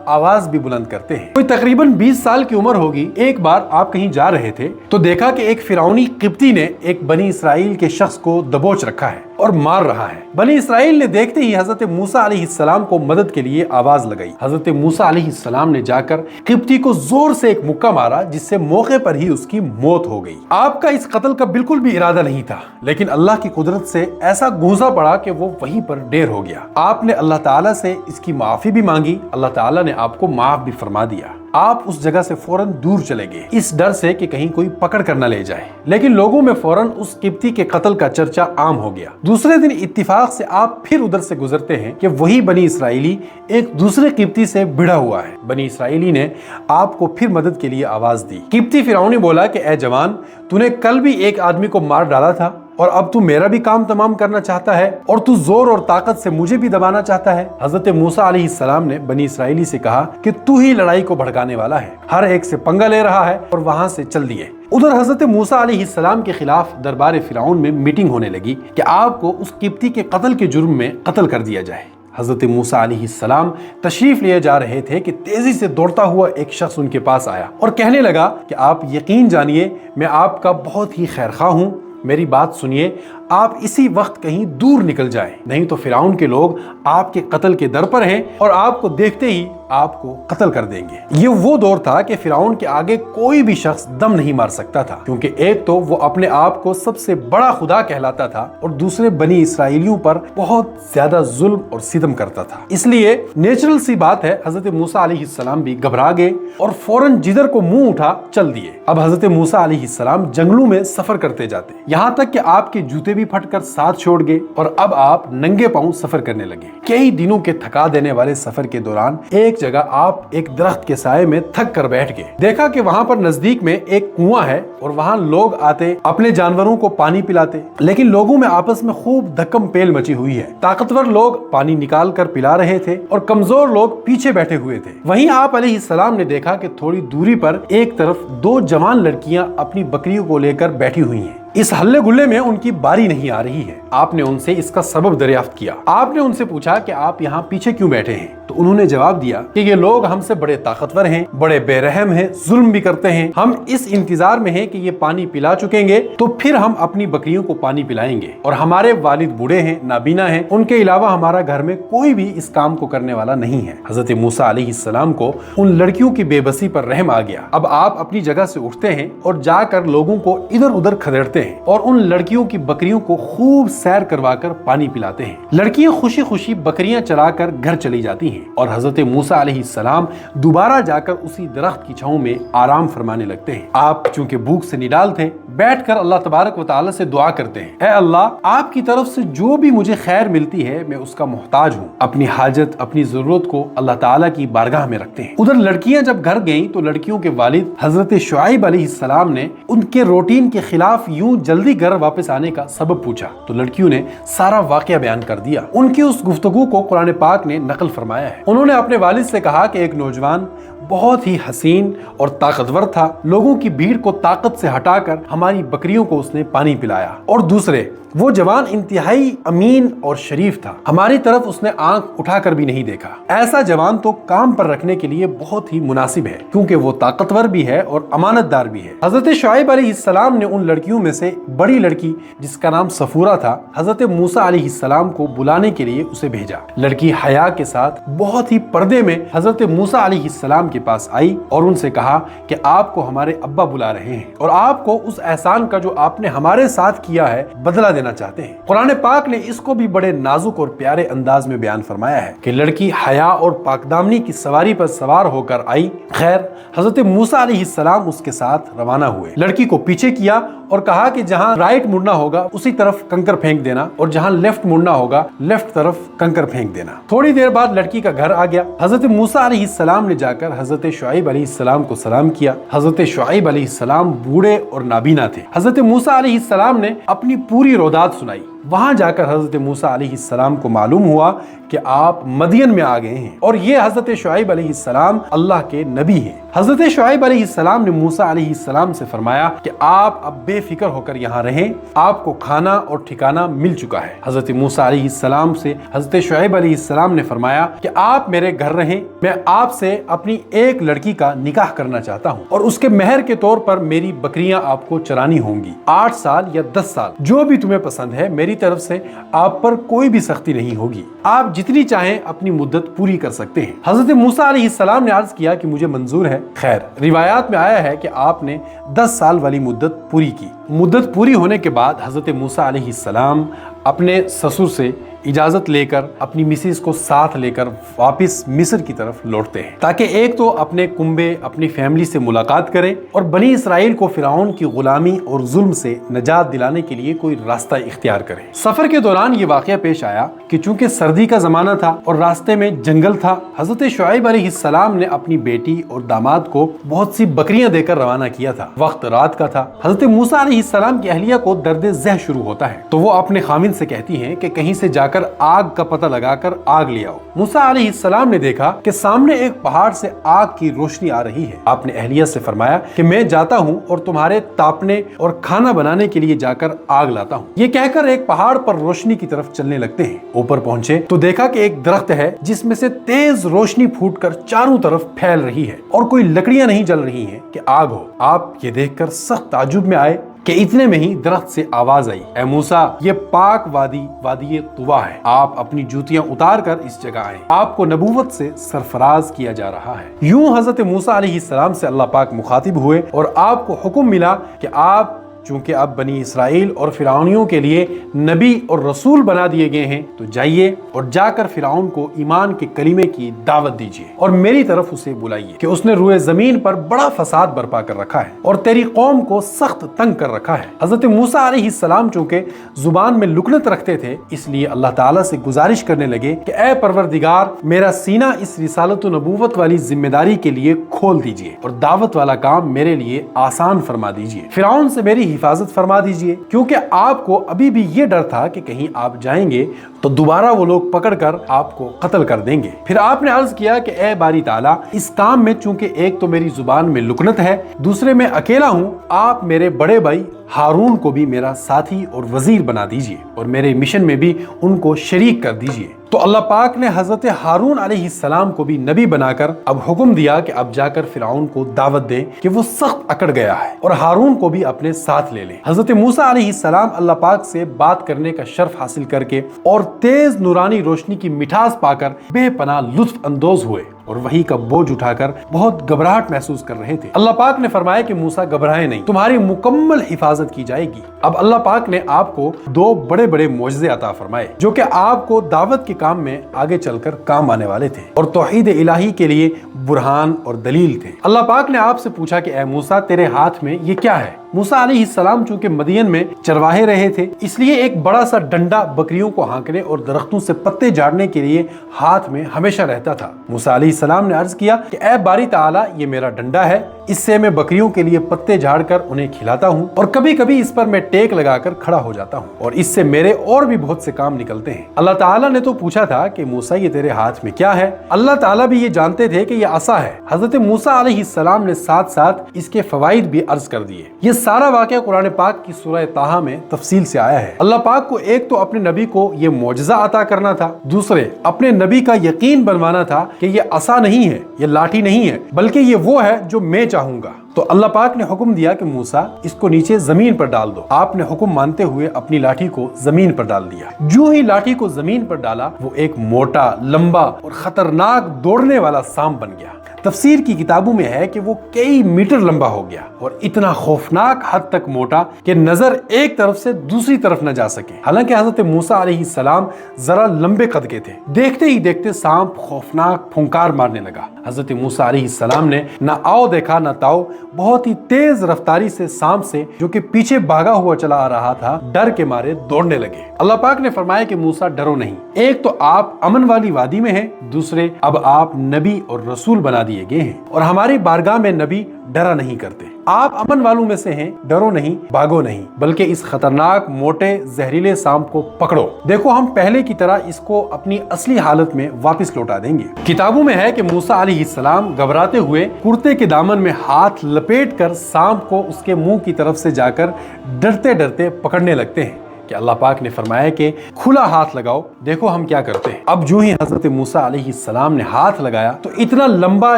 آواز بھی بلند کرتے ہیں۔ کوئی تقریباً 20 سال کی عمر ہوگی، ایک بار آپ کہیں جا رہے تھے تو دیکھا کہ ایک فرعونی قبطی نے ایک بنی اسرائیل کے شخص کو دبوچ رکھا ہے اور مار رہا ہے۔ بنی اسرائیل نے دیکھتے ہی حضرت موسیٰ علیہ السلام کو مدد کے لیے آواز لگائی۔ حضرت موسیٰ علیہ السلام نے جا کر قبطی کو زور سے ایک مکہ مارا، جس سے موقع پر ہی اس کی موت ہو گئی۔ آپ کا اس قتل کا بالکل بھی ارادہ نہیں تھا، لیکن اللہ کی قدرت سے ایسا گونجا پڑا کہ وہ وہیں پر ڈیر ہو گیا۔ آپ نے اللہ تعالیٰ سے اس کی معافی بھی مانگی، اللہ تعالیٰ نے آپ کو معاف بھی فرما دیا۔ آپ اس جگہ سے فوراً دور چلے گئے، اس ڈر سے کہ کہیں کوئی پکڑ کر نہ لے جائے، لیکن لوگوں میں فوراً اس قبطی کے قتل کا چرچا عام ہو گیا۔ دوسرے دن اتفاق سے آپ پھر ادھر سے گزرتے ہیں کہ وہی بنی اسرائیلی ایک دوسرے قبطی سے بھڑا ہوا ہے۔ بنی اسرائیلی نے آپ کو پھر مدد کے لیے آواز دی۔ قبطی فرعونی بولا کہ اے جوان، تو نے کل بھی ایک آدمی کو مار ڈالا تھا اور اب تو میرا بھی کام تمام کرنا چاہتا ہے اور تو زور اور طاقت سے مجھے بھی دبانا چاہتا ہے۔ حضرت موسیٰ علیہ السلام نے بنی اسرائیلی سے کہا کہ تو ہی لڑائی کو بھڑکانے والا ہے، ہر ایک سے پنگا لے رہا ہے، اور وہاں سے چل دیے۔ ادھر حضرت موسیٰ علیہ السلام کے خلاف دربار فرعون میں میٹنگ ہونے لگی کہ آپ کو اس قبطی کے قتل کے جرم میں قتل کر دیا جائے۔ حضرت موسیٰ علیہ السلام تشریف لیے جا رہے تھے کہ تیزی سے دوڑتا ہوا ایک شخص ان کے پاس آیا اور کہنے لگا کہ آپ یقین جانیے میں آپ کا بہت ہی خیرخواہ ہوں، میری بات سنیے، آپ اسی وقت کہیں دور نکل جائیں، نہیں تو فرعون کے لوگ آپ کے قتل کے در پر ہیں اور آپ کو دیکھتے ہی آپ کو قتل کر دیں گے۔ یہ وہ دور تھا کہ فرعون کے آگے کوئی بھی شخص دم نہیں مار سکتا تھا، کیونکہ ایک تو وہ اپنے آپ کو سب سے بڑا خدا کہلاتا تھا اور دوسرے بنی اسرائیلیوں پر بہت زیادہ ظلم اور ستم کرتا تھا۔ اس لیے نیچرل سی بات ہے حضرت موسیٰ علیہ السلام بھی گھبرا گئے اور فوراً جدھر کو منہ اٹھا چل دیے۔ اب حضرت موسیٰ علیہ السلام جنگلوں میں سفر کرتے جاتے، یہاں تک کہ آپ کے جوتے بھی پھٹ کر ساتھ چھوڑ گئے اور اب آپ ننگے پاؤں سفر کرنے لگے۔ کئی دنوں کے تھکا دینے والے سفر کے دوران ایک جگہ آپ ایک درخت کے سائے میں تھک کر بیٹھ گئے۔ دیکھا کہ وہاں پر نزدیک میں ایک کنواں ہے اور وہاں لوگ آتے اپنے جانوروں کو پانی پلاتے، لیکن لوگوں میں آپس میں خوب دھکم پیل مچی ہوئی ہے۔ طاقتور لوگ پانی نکال کر پلا رہے تھے اور کمزور لوگ پیچھے بیٹھے ہوئے تھے۔ وہیں آپ علیہ السلام نے دیکھا کہ تھوڑی دوری پر ایک طرف دو جوان لڑکیاں اپنی بکریوں کو لے کر بیٹھی ہوئی ہیں۔ इस हल्ले गुल्ले में उनकी बारी नहीं आ रही है। आपने उनसे इसका सबब दरियाफ्त किया। आपने उनसे पूछा कि आप यहाँ पीछे क्यों बैठे हैं? तो उन्होंने जवाब दिया कि ये लोग हमसे बड़े ताकतवर हैं, बड़े बेरहम हैं, जुल्म भी करते हैं। हम इस इंतजार में हैं कि ये पानी पिला चुकेंगे तो फिर हम अपनी बकरियों को पानी पिलाएंगे, और हमारे वालिद बूढ़े हैं, नाबीना हैं, उनके अलावा हमारा घर में कोई भी इस काम को करने वाला नहीं है। हजरत मूसा अलैहिस्सलाम को उन लड़कियों की बेबसी पर रहम आ गया। अब आप अपनी जगह से उठते हैं और जाकर लोगों को इधर उधर खदेड़ते हैं और उन लड़कियों की बकरियों को खूब सैर करवाकर पानी पिलाते हैं। लड़कियां खुशी खुशी बकरियां चराकर घर चली जाती हैं और हजरत मूसा अलैहिस्सलाम दोबारा जाकर उसी दरख्त की छांव में आराम फरमाने लगते हैं। आप चूंकि भूख से निडाल थे, बैठकर अल्लाह तबारक व तआला से दुआ करते हैं, ऐ अल्लाह, आपकी तरफ से जो भी मुझे खैर मिलती है मैं उसका मोहताज हूँ। अपनी हाजत, अपनी जरूरत को अल्लाह ताला की बारगाह में रखते हैं। उधर लड़कियां जब घर गईं तो लड़कियों के वालिद हजरत शुआइब अलैहिस्सलाम ने उनके रूटीन के खिलाफ यूं जल्दी घर वापस आने का सबब पूछा तो लड़कियों ने सारा वाकया बयान कर दिया। उनकी उस गुफ्तगू को कुरान पाक ने नकल फरमाया है। उन्होंने अपने वालिद से कहा कि एक नौजवान बहुत ही हसीन और ताकतवर था, लोगों की भीड़ को ताकत से हटाकर हमारी बकरियों को उसने पानी पिलाया, और दूसरे वो जवान इंतहाई अमीन और शरीफ था, हमारी तरफ उसने आंख उठाकर भी नहीं देखा। ऐसा जवान तो काम पर रखने के लिए बहुत ही मुनासिब है क्योंकि वो ताकतवर भी है और अमानतदार भी है। हजरत शुआइब अलैहिस्सलाम ने उन लड़कियों में से बड़ी लड़की जिसका नाम सफूरा था, हजरत मूसा अलैहिस्सलाम को बुलाने के लिए उसे भेजा। लड़की हया के साथ बहुत ही पर्दे में हजरत मूसा अलैहिस्सलाम के पास आई और उनसे कहा कि आपको हमारे अब्बा बुला रहे हैं और आपको उस एहसान का जो आपने हमारे साथ किया है बदला देना चाहते हैं। कुरान पाक ने इसको भी बड़े नाजुक और प्यारे अंदाज में बयान फरमाया है कि लड़की हया और पाकदामनी की सवारी पर सवार होकर आई। खैर, हजरत मूसा अलैहिस्सलाम उसके साथ रवाना हुए। लड़की को पीछे किया और कहा कि जहां राइट मुड़ना होगा उसी तरफ कंकर फेंक देना और जहां लेफ्ट मुड़ना होगा लेफ्ट तरफ कंकर फेंक देना। थोड़ी देर बाद लड़की का घर आ गया। हजरत मूसा अलैहिस्सलाम ने जाकर हजरत शुआइब अलैहिस्सलाम को सलाम किया। हजरत शुआइब अलैहिस्सलाम बूढ़े और नाबीना थे। हजरत मूसा अलैहिस्सलाम ने अपनी पूरी रोदात सुनाई। वहां जाकर हजरत मूसा अलैहिस्सलाम को मालूम हुआ कि आप मदियन में आ गए हैं और ये हजरत शुआइब अलैहिस्सलाम अल्लाह के नबी हैं। हजरत शुआइब अलैहिस्सलाम ने मूसा अलैहिस्सलाम से फरमाया कि आप अब बेफिक्र होकर यहाँ रहें, आपको खाना और ठिकाना मिल चुका है। हजरत मूसा अलैहिस्सलाम से हजरत शुआइब अलैहिस्सलाम ने फरमाया कि आप मेरे घर रहें, मैं आपसे अपनी एक लड़की का निकाह करना चाहता हूँ और उसके मेहर के तौर पर मेरी बकरियां आपको चरानी होंगी। 8 साल या 10 साल जो भी तुम्हें पसंद है, मेरी तरफ से आप पर कोई भी सख्ती नहीं होगी, आप जितनी चाहें अपनी मुद्दत पूरी कर सकते हैं। हजरत मूसा अलैहिस्सलाम ने अर्ज किया कि मुझे मंजूर है। खैर, रिवायात में आया है कि आपने 10 साल वाली मुद्दत पूरी की। मुद्दत पूरी होने के बाद हजरत मूसा अलैहिस्सलाम अपने ससुर से इजाजत लेकर अपनी मिसेस को साथ लेकर वापस मिस्र की तरफ लौटते हैं ताकि एक तो अपने कुंबे, अपनी फैमिली से मुलाकात करें और बनी इसराइल को फिरौन की गुलामी और जुल्म से नजात दिलाने के लिए कोई रास्ता इख्तियार करें। सफर के दौरान ये वाकया पेश आया कि चूंकि सर्दी का जमाना था और रास्ते में जंगल था, हजरत शुआइब अलैहिस्सलाम ने अपनी बेटी और दामाद को बहुत सी बकरियां देकर रवाना किया था। वक्त रात का था। हजरत मूसा अलैहिस्सलाम की अहलिया को दर्द ज़ह शुरू होता है तो वो अपने खाविंद से कहती हैं कि कहीं से जाकर आग का पता लगाकर आग ले आओ। मूसा अलैहिस्सलाम ने देखा कि सामने एक पहाड़ से आग की रोशनी आ रही है। आपने अहलिया से फरमाया कि मैं जाता हूँ और तुम्हारे तापने और खाना बनाने के लिए जाकर आग लाता हूँ। ये कहकर एक पहाड़ पर रोशनी की तरफ चलने लगते हैं। ऊपर पहुंचे तो देखा कि एक दरख्त है जिसमें से तेज रोशनी फूटकर चारों तरफ फैल रही है और कोई लकड़ियां नहीं जल रही हैं कि आग हो। आप ये देखकर सख्त ताज्जुब में आए कि इतने में ही दरख्त से आवाज आई, ऐ मूसा, ये पाक वादी तुवा है, आप अपनी जूतियां उतार कर इस जगह आए, आपको नबूवत से सरफराज किया जा रहा है। यूं हजरत मूसा अलैहिस्सलाम से अल्लाह पाक मुखातिब हुए और आपको हुक्म मिला कि आप चूंकि अब बनी इसराइल और फिरौनियों के लिए नबी और रसूल बना दिए गए हैं तो जाइए और जाकर फिरौन को ईमान के कलीमे की दावत दीजिए और मेरी तरफ उसे बुलाइए कि उसने रुए जमीन पर बड़ा फसाद बर्पा कर रखा है और तेरी कौम को सख्त तंग कर रखा है। हजरत मूसा अलैहिस्सलाम चूंकि जुबान में लुकनत रखते थे इसलिए अल्लाह ताला से गुजारिश करने लगे कि ऐ परवरदिगार, मेरा सीना इस रिसालत व नबूवत वाली जिम्मेदारी के लिए खोल दीजिए और दावत वाला काम मेरे लिए आसान फरमा दीजिए। फिरौन से मेरी हिफाजत फरमा दीजिए क्योंकि आपको अभी भी ये डर था कि कहीं आप जाएंगे तो दोबारा वो लोग पकड़कर आपको कत्ल कर देंगे। फिर आपने अर्ज किया कि ए बारी ताला, इस काम में चूंकि एक तो मेरी जुबान में लुकनत है, दूसरे में अकेला हूँ, आप मेरे बड़े भाई हारून को भी मेरा साथी और वजीर बना दीजिए और मेरे मिशन में भी उनको शरीक कर दीजिए। तो अल्लाह पाक ने हजरत हारून अलैहिस्सलाम को भी नबी बनाकर अब हुक्म दिया कि अब जाकर फिरौन को दावत दें कि वो सख्त अकड़ गया है और हारून को भी अपने साथ ले लें। हजरत मूसा अलैहिस्सलाम अल्लाह पाक से बात करने का शर्फ हासिल करके और तेज नूरानी रोशनी की मिठास पाकर बेपनाह लुत्फ अंदोज हुए और वही का बोझ उठाकर बहुत घबराहट महसूस कर रहे थे। अल्लाह पाक ने फरमाया कि मूसा घबराए नहीं, तुम्हारी मुकम्मल हिफाजत की जाएगी। अब अल्लाह पाक ने आपको दो बड़े बड़े मोजज़े अता फरमाए जो कि आपको दावत के काम में आगे चलकर काम आने वाले थे और तौहीद इलाही के लिए बुरहान और दलील थे। अल्लाह पाक ने आपसे पूछा कि ऐ मूसा तेरे हाथ में ये क्या है? मूसा अलैहिस्सलाम चूंकि मदियन में चरवाहे रहे थे इसलिए एक बड़ा सा डंडा बकरियों को हाँकने और दरख्तों से पत्ते झाड़ने के लिए हाथ में हमेशा रहता था। मूसा अलैहिस्सलाम ने अर्ज किया कि ऐ बारी ताला ये मेरा डंडा है, इससे मैं बकरियों के लिए पत्ते झाड़कर उन्हें खिलाता हूँ और कभी कभी इस पर मैं टेक लगाकर खड़ा हो जाता हूँ और इससे मेरे और भी बहुत से काम निकलते हैं। अल्लाह ताला ने तो पूछा था कि मूसा ये तेरे हाथ में क्या है? अल्लाह ताला भी ये जानते थे कि ये असा है। हजरत मूसा अलैहिस्सलाम ने साथ साथ इसके फवाइद भी अर्ज कर दिए। ये सारा वाक़या कुरान पाक की सूरह ताहा में तफसील से आया है। अल्लाह पाक को एक तो अपने नबी को ये मौजज़ा अता करना था, दूसरे अपने नबी का यकीन बनवाना था कि ये असा नहीं है, ये लाठी नहीं है, बल्कि ये वो है जो मैं चाहूंगा। तो अल्लाह पाक ने हुक्म दिया कि मूसा इसको नीचे जमीन पर डाल दो। आपने हुक्म मानते हुए अपनी लाठी को जमीन पर डाल दिया। जो ही लाठी को जमीन पर डाला वो एक मोटा, लंबा और खतरनाक दौड़ने वाला सांप बन गया। तफसीर की किताबों में है कि वो कई मीटर लंबा हो गया और इतना खौफनाक हद तक मोटा कि नजर एक तरफ से दूसरी तरफ न जा सके। हालांकि हजरत मूसा अलैहिस्सलाम जरा लंबे कद के थे। देखते ही देखते सांप खौफनाक फुंकार मारने लगा। हजरत मूसा अलैहिस्सलाम ने न आओ देखा न ताओ, बहुत ही तेज रफ्तारी से सांप से जो कि पीछे भागा हुआ चला आ रहा था डर के मारे दौड़ने लगे। अल्लाह पाक ने फरमाया कि मूसा डरो नहीं, एक तो आप अमन वाली वादी में हैं, दूसरे अब आप नबी और रसूल बना दिए गए हैं और हमारी बारगाह में नबी डरा नहीं करते। आप अमन वालों में से हैं, डरो नहीं, भागो नहीं, बल्कि इस खतरनाक मोटे जहरीले सांप को पकड़ो। देखो हम पहले की तरह इसको अपनी असली हालत में वापस लौटा देंगे। किताबों में है कि मूसा अलैहिस्सलाम घबराते हुए कुर्ते के दामन में हाथ लपेट कर सांप को उसके मुंह की तरफ से जाकर डरते डरते पकड़ने लगते हैं कि अल्लाह पाक ने फरमाया कि खुला हाथ लगाओ, देखो हम क्या करते हैं। अब जो ही हजरत मूसा अलैहिस्सलाम ने हाथ लगाया तो इतना लंबा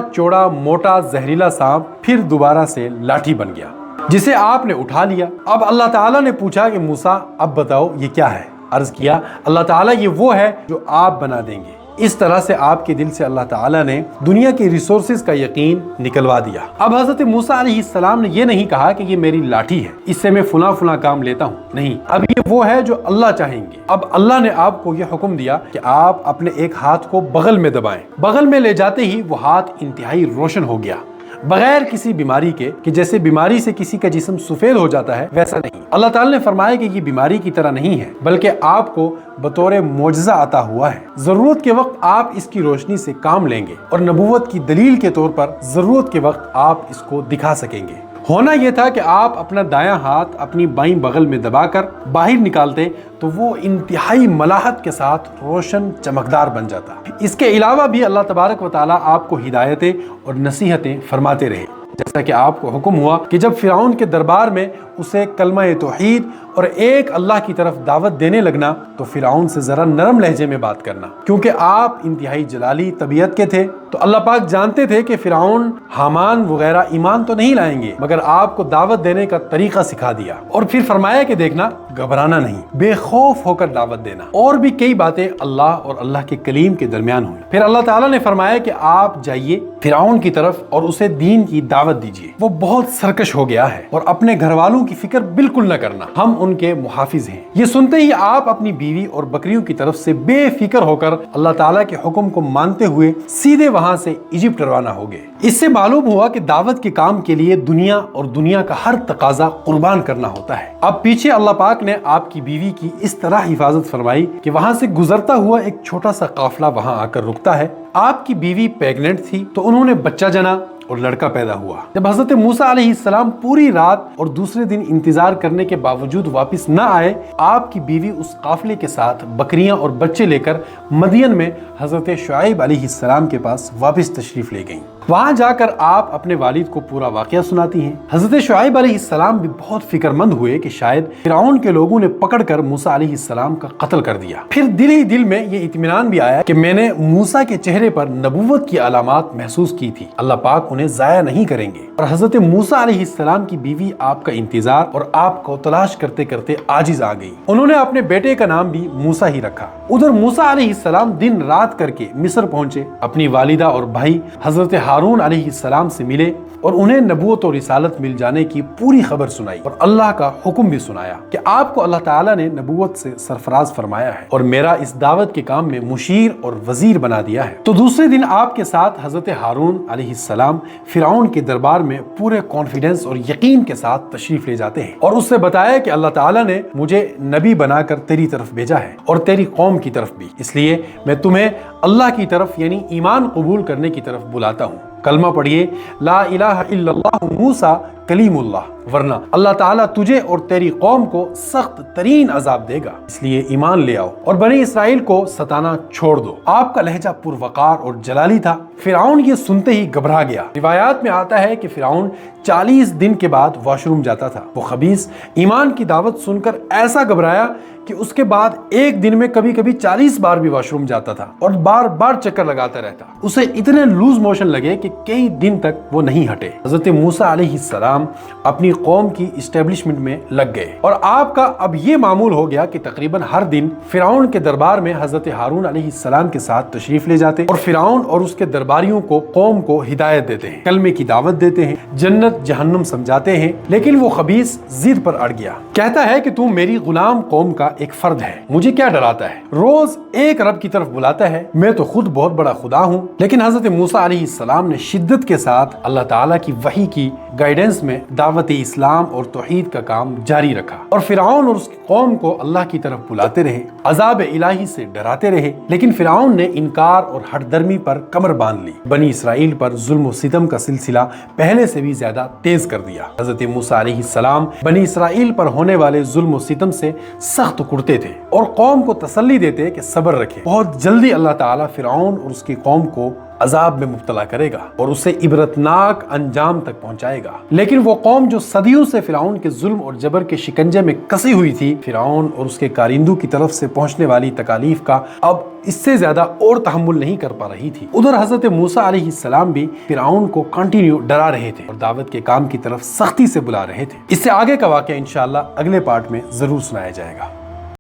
चौड़ा मोटा जहरीला सांप फिर दोबारा से लाठी बन गया जिसे आपने उठा लिया। अब अल्लाह ताला ने पूछा कि मूसा अब बताओ ये क्या है? अर्ज किया अल्लाह ताला ये वो है जो आप बना देंगे। इस तरह से आपके दिल से अल्लाह ताला ने दुनिया के रिसोर्सेज का यकीन निकलवा दिया। अब हजरत मूसा अलैहिस्सलाम ने ये नहीं कहा कि ये मेरी लाठी है, इससे मैं फुला फुला काम लेता हूँ, नहीं, अब ये वो है जो अल्लाह चाहेंगे। अब अल्लाह ने आपको ये हुक्म दिया कि आप अपने एक हाथ को बगल में दबाएं। बगल में ले जाते ही वो हाथ इंतहाई रोशन हो गया, बगैर किसी बीमारी के, कि जैसे बीमारी से किसी का जिस्म सफेद हो जाता है वैसा नहीं। अल्लाह ताला ने फरमाया कि ये बीमारी की तरह नहीं है, बल्कि आपको बतौर मौजज़ा अता हुआ है। जरूरत के वक्त आप इसकी रोशनी से काम लेंगे और नबूवत की दलील के तौर पर जरूरत के वक्त आप इसको दिखा सकेंगे। होना यह था कि आप अपना दायां हाथ अपनी बाईं बगल में दबाकर बाहर निकालते तो वो इंतहाई मलाहत के साथ रोशन चमकदार बन जाता। इसके अलावा भी अल्लाह तबारक व तआला आपको हिदायतें और नसीहतें फरमाते रहे। जैसा कि आपको हुक्म हुआ कि जब फिरौन के दरबार में उसे कलमा तौहीद और एक अल्लाह की तरफ दावत देने लगना तो फिरौन से जरा नरम लहजे में बात करना, क्योंकि आप इंतहाई जलाली तबीयत के थे। तो अल्लाह पाक जानते थे कि फिरौन, हामान वगैरह ईमान तो नहीं लाएंगे, मगर आपको दावत देने का तरीका सिखा दिया और फिर फरमाया कि देखना, घबराना नहीं, बेखौफ होकर दावत देना। और भी कई बातें अल्लाह और अल्लाह के कलीम के दरमियान हुई। फिर अल्लाह ताला ने फरमाया कि आप जाइए फिरौन की तरफ और उसे दीन की दावत दीजिए। वो बहुत सरकश हो गया है और अपने घर वालों की फिक्र बिल्कुल न करना, हम उनके मुहाफिज हैं। ये सुनते ही आप अपनी बीवी और बकरियों की तरफ से बेफिक्र होकर अल्लाह ताला के हुक्म को मानते हुए सीधे वहां से इजिप्ट रवाना हो गए। इससे मालूम हुआ कि दावत के काम के लिए दुनिया और दुनिया का हर तकाजा कुर्बान करना होता है। अब पीछे अल्लाह पाक ने आपकी बीवी की इस तरह हिफाजत फरमाई कि वहां से गुजरता हुआ एक छोटा सा काफिला वहां आकर रुकता है। आपकी बीवी प्रेग्नेंट थी तो उन्होंने बच्चा जना और लड़का पैदा हुआ। जब हजरत मूसा अलैहिस्सलाम पूरी रात और दूसरे दिन इंतजार करने के बावजूद वापस न आए, आपकी बीवी उस काफिले के साथ बकरियां और बच्चे लेकर मदियन में हजरत शुआइब अलैहिस्सलाम के पास वापस तशरीफ ले गईं। वहाँ जाकर आप अपने वालिद को पूरा वाकया सुनाती हैं। हजरत शुआइब अलैहिस्सलाम भी बहुत फिक्रमंद हुए कि शायद फिरौन के लोगों ने पकड़कर मूसा अलैहिस्सलाम का कत्ल कर दिया। फिर दिल ही दिल में ये इत्मीनान भी आया कि मैंने मूसा के चेहरे पर नबूवत की अलामात महसूस की थी, अल्लाह पाक उन्हें जाया नहीं करेंगे। और हजरत मूसा अलैहिस्सलाम की बीवी आपका इंतजार और आपको तलाश करते करते आजिज आ गई। उन्होंने अपने बेटे का नाम भी मूसा ही रखा। उधर मूसा अलैहिस्सलाम दिन रात करके मिस्र पहुंचे, अपनी वालिदा और भाई हजरत हारून अलैहिस्सलाम से मिले और उन्हें नबूवत और रिसालत मिल जाने की पूरी खबर सुनाई और अल्लाह का हुक्म भी सुनाया कि आपको अल्लाह ताला ने नबूवत से सरफराज फरमाया है और मेरा इस दावत के काम में मुशीर और वजीर बना दिया है। तो दूसरे दिन आपके साथ हजरत हारून अलैहिस्सलाम फिरौन के दरबार में पूरे कॉन्फिडेंस और यकीन के साथ तशरीफ ले जाते हैं और उससे बताया कि अल्लाह ताला ने मुझे नबी बनाकर तेरी तरफ भेजा है और तेरी कौम की तरफ भी, इसलिए मैं तुम्हें अल्लाह की तरफ यानी ईमान कबूल करने की तरफ बुलाता हूँ। कलमा पढ़िए, ला इलाहा इल्लल्लाहु मूसा कलीमुल्लाह, वरना अल्लाह ताला तुझे और तेरी कौम को सख्त तरीन अजाब देगा, इसलिए ईमान ले आओ और बनी इसराइल को सताना छोड़ दो। आपका लहजा पुरवकार और जलाली था। फिरौन ये सुनते ही घबरा गया। रिवायात में आता है कि फिरौन 40 दिन के बाद वॉशरूम जाता था। वो खबीस ईमान की दावत सुनकर ऐसा घबराया कि उसके बाद एक दिन में कभी कभी 40 बार भी वॉशरूम जाता था और बार बार चक्कर लगाता रहता। उसे इतने लूज मोशन लगे कि कई दिन तक वो नहीं हटे। हजरत मूसा अलैहिस्सलाम अपनी कौम की इस्टेब्लिशमेंट में लग गए और आपका अब ये मामूल हो गया कि तकरीबन हर दिन फिरौन के दरबार में हजरत हारून अलैहिस्सलाम के साथ तशरीफ ले जाते और फिरौन और उसके दरबारियों को कौम को हिदायत देते हैं, कलमे की दावत देते हैं, जन्नत जहन्नुम समझाते हैं। लेकिन वो खबीस जिद पर अड़ गया। कहता है कि तू मेरी गुलाम कौम का एक फर्द है, मुझे क्या डराता है, रोज एक रब की तरफ बुलाता है, मैं तो खुद बहुत बड़ा खुदा हूँ। लेकिन हजरत मूसा अलैहिस्सलाम ने शिद्दत के साथ अल्लाह ताला की वही की गाइडेंस में दावत इस्लाम और तौहीद का काम जारी रखा और फिरौन और उसकी कौम को अल्लाह की तरफ बुलाते रहे, अजाब इलाही से डराते रहे। लेकिन फिरौन ने इनकार और हठधर्मी पर कमर बांध ली। बनी इसराइल पर जुल्म और सितम का सिलसिला पहले से भी ज्यादा तेज कर दिया। हजरत मूसा अलैहिस्सलाम बनी इसराइल पर होने वाले जुल्म और सितम से सख्त कुड़ते थे और कौम को तसल्ली देते कि सब्र रखे, बहुत जल्दी अल्लाह ताला फिरौन और उसकी कौम को अजाब में मुब्तला करेगा और उसे इबरतनाक अंजाम तक पहुंचाएगा। लेकिन वो कौम जो सदियों से फिरौन के जुल्म और जबर के शिकंजे में कसी हुई थी, फिरौन और उसके कारिंदों की तरफ से पहुंचने वाली तकालीफ का अब इससे ज्यादा और तहम्मुल नहीं कर पा रही थी। उधर हजरत मूसा अलैहिस्सलाम भी फिरौन को कंटिन्यू डरा रहे थे और दावत के काम की तरफ सख्ती से बुला रहे थे। इससे आगे का वाक़या इंशाअल्लाह अगले पार्ट में जरूर सुनाया जाएगा।